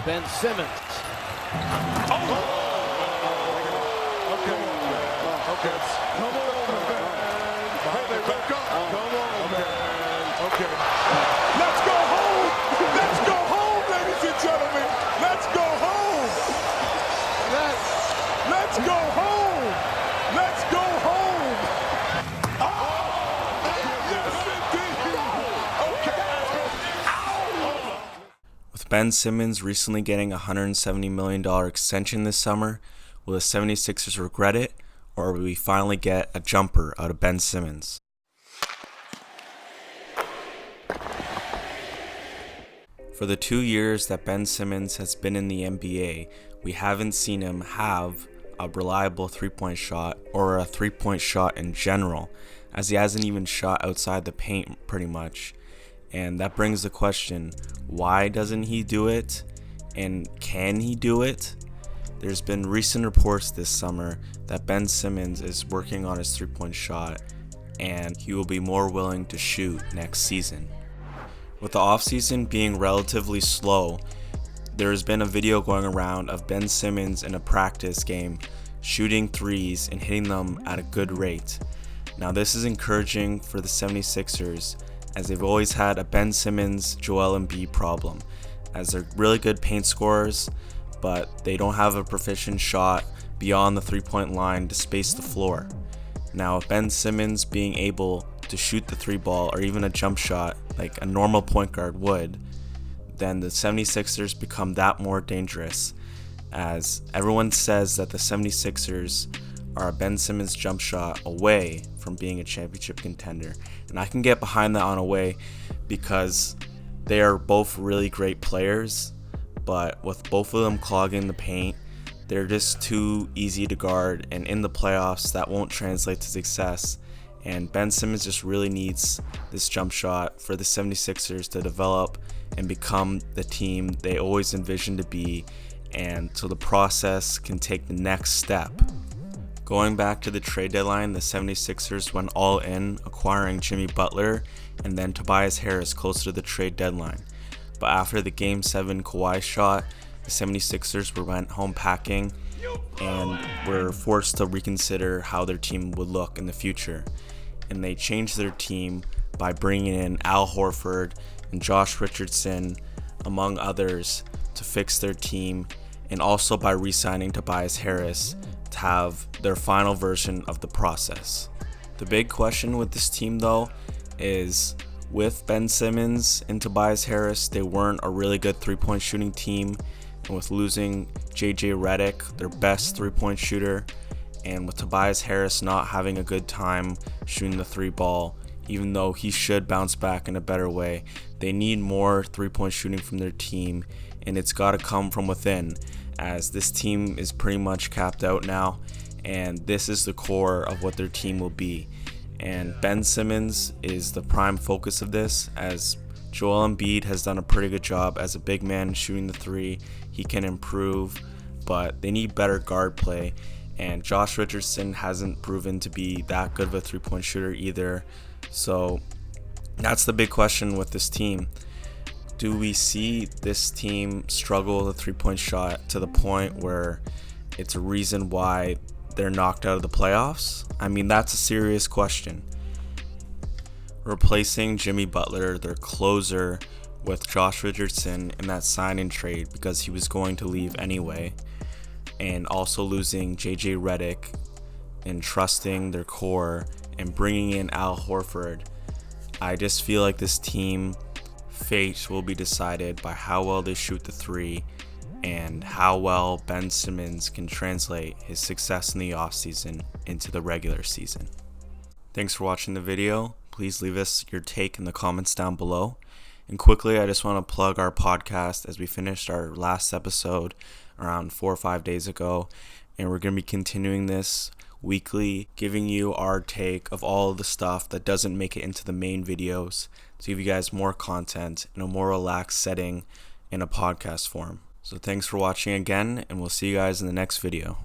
Ben Simmons. Okay. Come on, man. Hey, they woke up. Come on, man. Okay. Let's go home. Let's go home, ladies and gentlemen. Let's go home. Let's go home. Let's go home. Oh, yes, indeed. Okay. With Ben Simmons recently getting a $170 million extension this summer, will the 76ers regret it, or will we finally get a jumper out of Ben Simmons? For the 2 years that Ben Simmons has been in the NBA, we haven't seen him have a reliable three-point shot or a three-point shot in general, as he hasn't even shot outside the paint pretty much. And that brings the question, why doesn't he do it? And can he do it? There's been recent reports this summer that Ben Simmons is working on his three-point shot and he will be more willing to shoot next season. With the offseason being relatively slow, there has been a video going around of Ben Simmons in a practice game shooting threes and hitting them at a good rate. Now this is encouraging for the 76ers, as they've always had a Ben Simmons, Joel Embiid problem, as they're really good paint scorers, but they don't have a proficient shot beyond the three-point line to space the floor. Now, if Ben Simmons being able to shoot the three ball or even a jump shot like a normal point guard would, then the 76ers become that more dangerous, as everyone says that the 76ers are a Ben Simmons jump shot away from being a championship contender. And I can get behind that on a way because they are both really great players, but with both of them clogging the paint, they're just too easy to guard, and in the playoffs that won't translate to success. And Ben Simmons just really needs this jump shot for the 76ers to develop and become the team they always envisioned to be, and so the process can take the next step. Going back to the trade deadline, the 76ers went all in, acquiring Jimmy Butler and then Tobias Harris closer to the trade deadline. But after the Game 7 Kawhi shot, the 76ers went home packing and were forced to reconsider how their team would look in the future. And they changed their team by bringing in Al Horford and Josh Richardson, among others, to fix their team, and also by re-signing Tobias Harris to have their final version of the process. The big question with this team though is, with Ben Simmons and Tobias Harris, they weren't a really good three-point shooting team, and with losing JJ Redick, their best three-point shooter, and with Tobias Harris not having a good time shooting the three ball, even though he should bounce back in a better way, they need more three-point shooting from their team, and it's got to come from within, as this team is pretty much capped out now, and this is the core of what their team will be. And Ben Simmons is the prime focus of this, as Joel Embiid has done a pretty good job as a big man shooting the three. He can improve, but they need better guard play, and Josh Richardson hasn't proven to be that good of a three-point shooter either. So that's the big question with this team. Do we see this team struggle with a three-point shot to the point where it's a reason why they're knocked out of the playoffs? I mean, that's a serious question. Replacing Jimmy Butler, their closer, with Josh Richardson in that sign-in trade because he was going to leave anyway, and also losing JJ Redick and trusting their core and bringing in Al Horford, I just feel like this team fate will be decided by how well they shoot the three and how well Ben Simmons can translate his success in the offseason into the regular season. Thanks for watching the video. Please leave us your take in the comments down below. And quickly, I just want to plug our podcast, as we finished our last episode around 4 or 5 days ago, and we're going to be continuing this weekly, giving you our take of all of the stuff that doesn't make it into the main videos, to give you guys more content in a more relaxed setting in a podcast form. So thanks for watching again, and we'll see you guys in the next video.